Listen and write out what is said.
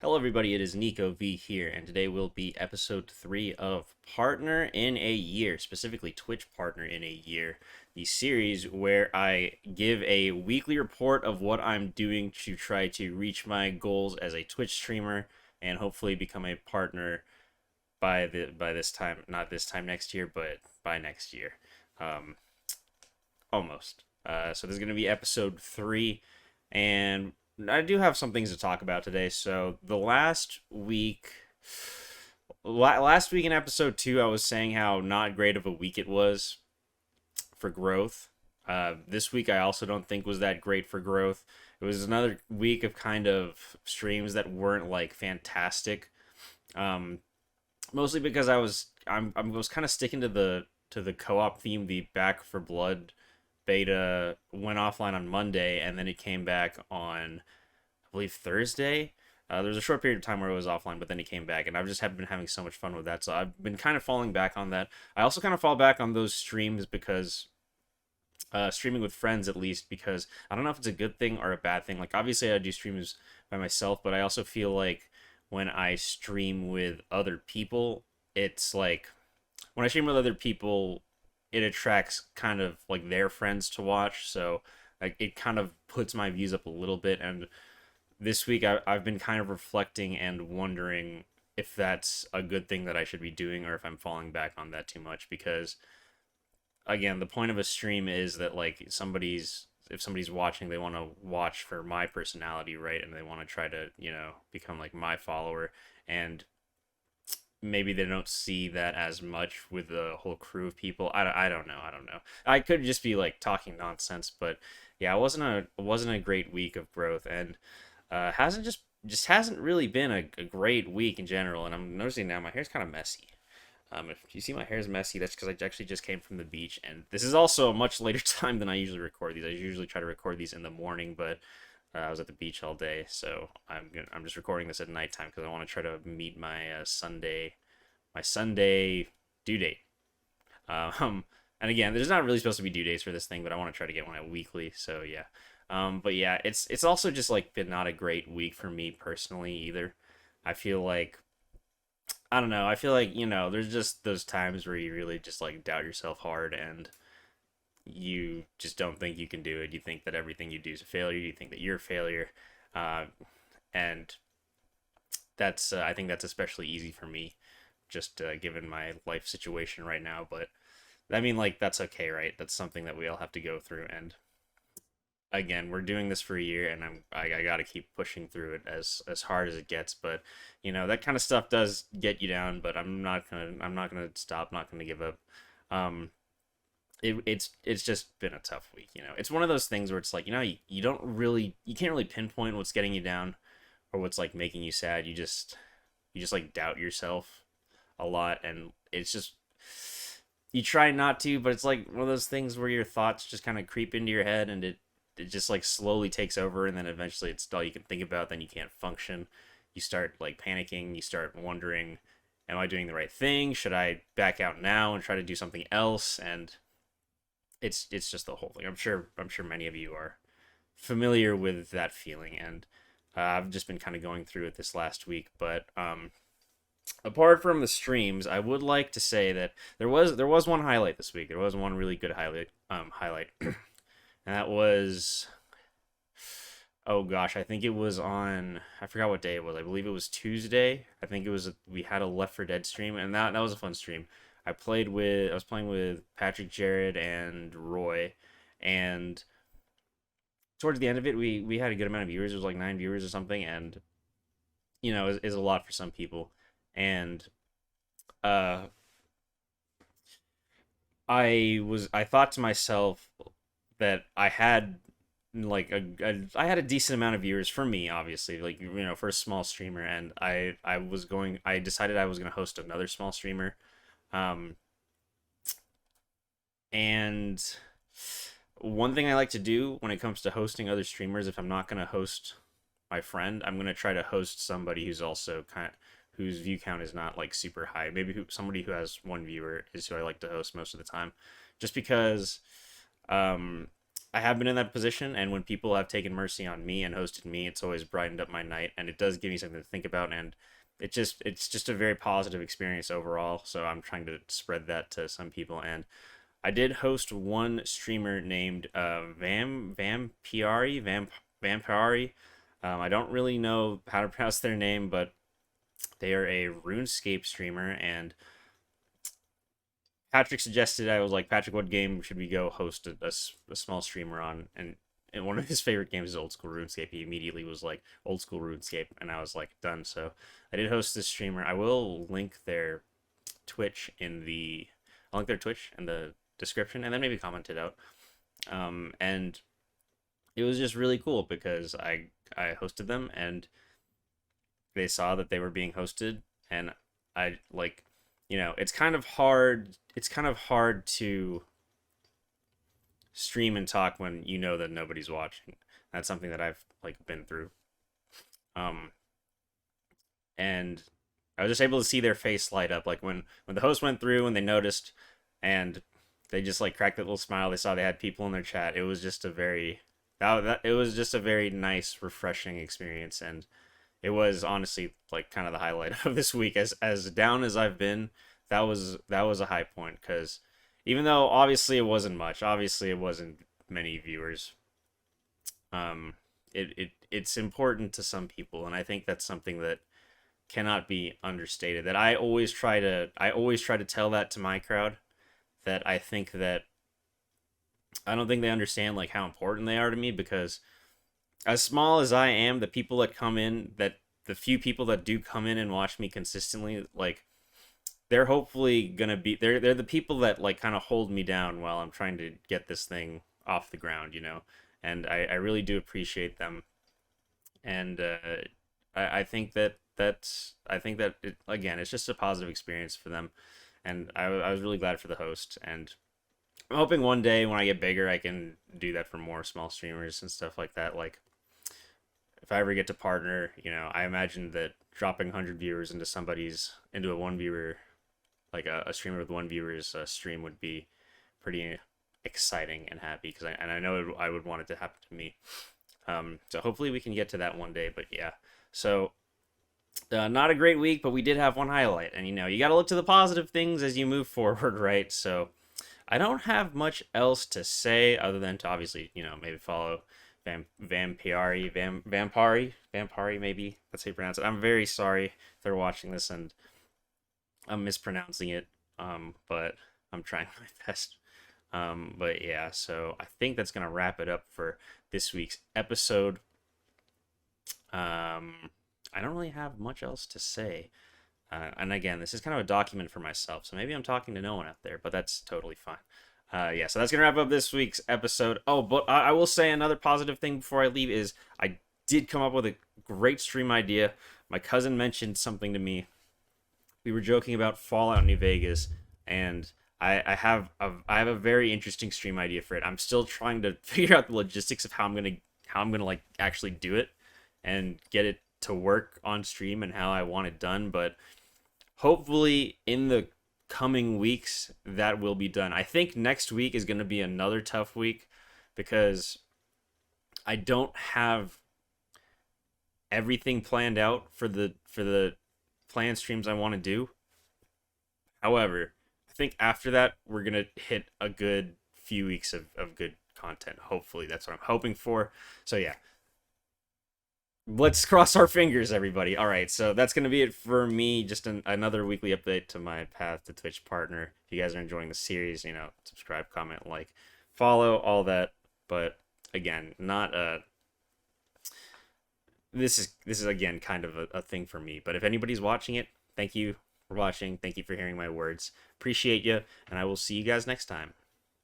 Hello, everybody. It is Nico V here, and today will be episode 3 of Partner in a Year, specifically Twitch Partner in a Year, the series where I give a weekly report of what I'm doing to try to reach my goals as a Twitch streamer and hopefully become a partner by this time, not this time next year, but by next year. Um, Almost. So this is going to be episode 3, and I do have some things to talk about today. So the last week in episode 2, I was saying how not great of a week it was for growth. This week I also don't think was that great for growth. It was another week of kind of streams that weren't like fantastic. Um, Mostly because I was kind of sticking to the co-op theme. The Back for Blood beta went offline on Monday, and then it came back on, I believe, Thursday. There was a short period of time where it was offline, but then it came back, and I've just have been having so much fun with that. So I've been kind of falling back on that. I also kind of fall back on those streams because streaming with friends, at least, because I don't know if it's a good thing or a bad thing. Like, obviously I do streams by myself, but I also feel like when I stream with other people, it's like when I stream with other people, it attracts kind of like their friends to watch. So like it kind of puts my views up a little bit. And this week I've been kind of reflecting and wondering if that's a good thing that I should be doing or if I'm falling back on that too much. Because again, the point of a stream is that like if somebody's watching, they want to watch for my personality, right? And they want to try to, become like my follower. And maybe they don't see that as much with the whole crew of people. I don't know. I don't know. I could just be like talking nonsense, but yeah, it wasn't a great week of growth, and hasn't just hasn't really been a great week in general. And I'm noticing now my hair's kind of messy. If you see my hair's messy, that's because I actually just came from the beach, and this is also a much later time than I usually record these. I usually try to record these in the morning, but I was at the beach all day, so I'm just recording this at nighttime because I want to try to meet my Sunday due date. Um, and again, there's not really supposed to be due dates for this thing, but I want to try to get one at weekly. So yeah. But yeah, it's also just like been not a great week for me personally either. I feel like I don't know. I feel like there's just those times where you really just like doubt yourself hard and you just don't think you can do it. You think that everything you do is a failure. You think that you're a failure, uh, and that's I think that's especially easy for me, just given my life situation right now. But I mean, like that's okay, right? That's something that we all have to go through. And again, we're doing this for a year, and I got to keep pushing through it as hard as it gets. But that kind of stuff does get you down. But I'm not gonna stop. Not gonna give up. Um, it's just been a tough week. It's one of those things where it's like you can't really pinpoint what's getting you down or what's like making you sad. You just like doubt yourself a lot, and it's just you try not to, but it's like one of those things where your thoughts just kind of creep into your head, and it just like slowly takes over, and then eventually it's all you can think about. Then you can't function. You start like panicking. You start wondering, am I doing the right thing? Should I back out now and try to do something else? And it's just the whole thing. I'm sure many of you are familiar with that feeling, and I've just been kind of going through it this last week. But apart from the streams, I would like to say that there was one highlight this week. There was one really good highlight, and that was, oh gosh, I think it was on, I forgot what day it was. I believe it was Tuesday. I think we had a Left 4 Dead stream, and that was a fun stream. I was playing with Patrick, Jared, and Roy, and towards the end of it, we had a good amount of viewers. It was like 9 viewers or something, and is a lot for some people. And uh, I thought to myself that I had like I had a decent amount of viewers for me, obviously, like for a small streamer, and I decided I was going to host another small streamer, um, and one thing I like to do when it comes to hosting other streamers, if I'm not going to host my friend, I'm going to try to host somebody who's also whose view count is not like super high. Maybe somebody who has one viewer is who I like to host most of the time, just because um I have been in that position, and when people have taken mercy on me and hosted me, it's always brightened up my night, and it does give me something to think about, and it's just a very positive experience overall. So I'm trying to spread that to some people, and I did host one streamer named Vampari. I don't really know how to pronounce their name, but they are a RuneScape streamer, and Patrick suggested, I was like, Patrick, what game should we go host a small streamer on? And one of his favorite games is old school RuneScape. He immediately was like, old school RuneScape, and I was like, done. So I did host this streamer. I will link their Twitch in the I'll link their Twitch in the description, and then maybe comment it out. And it was just really cool because I hosted them, and they saw that they were being hosted, and I like, it's kind of hard. It's kind of hard to stream and talk when you know that nobody's watching. That's something that I've like been through. Um, and I was just able to see their face light up, like when the host went through and they noticed, and they just like cracked that little smile. They saw they had people in their chat. It was just a very it was just a very nice, refreshing experience, and it was honestly like kind of the highlight of this week. As down as I've been, that was a high point, because even though obviously it wasn't much, obviously it wasn't many viewers. It's important to some people, and I think that's something that cannot be understated. That I always try to tell that to my crowd, that I don't think they understand like how important they are to me, because as small as I am, the people that come in, that the few people that do come in and watch me consistently, like, they're hopefully gonna be they're the people that like kind of hold me down while I'm trying to get this thing off the ground. And I really do appreciate them, and I think that again, it's just a positive experience for them, and I was really glad for the host, and I'm hoping one day when I get bigger I can do that for more small streamers and stuff like that. Like, if I ever get to partner, I imagine that dropping 100 viewers into a one viewer, like a streamer with one viewer's stream, would be pretty exciting and happy, because I know I would want it to happen to me. So hopefully we can get to that one day. But yeah, so not a great week, but we did have one highlight, and you got to look to the positive things as you move forward, right? So I don't have much else to say other than to obviously, maybe follow Vampari, maybe that's how you pronounce it. I'm very sorry if they're watching this and I'm mispronouncing it, but I'm trying my best. But yeah, so I think that's gonna wrap it up for this week's episode. I don't really have much else to say. And again, this is kind of a document for myself, so maybe I'm talking to no one out there, but that's totally fine. Yeah, so that's going to wrap up this week's episode. Oh, but I will say another positive thing before I leave is I did come up with a great stream idea. My cousin mentioned something to me. We were joking about Fallout New Vegas, and I have a very interesting stream idea for it. I'm still trying to figure out the logistics of how I'm gonna like actually do it and get it to work on stream and how I want it done, but hopefully in the coming weeks that will be done. I think next week is going to be another tough week, because I don't have everything planned out for the planned streams I want to do. However, I think after that we're going to hit a good few weeks of good content. Hopefully that's what I'm hoping for. So yeah, let's cross our fingers, everybody. All right, so that's going to be it for me. Just another weekly update to my path to Twitch partner. If you guys are enjoying the series, subscribe, comment, like, follow, all that. But again, not this is again kind of a thing for me. But if anybody's watching it, thank you for watching. Thank you for hearing my words. Appreciate you, and I will see you guys next time.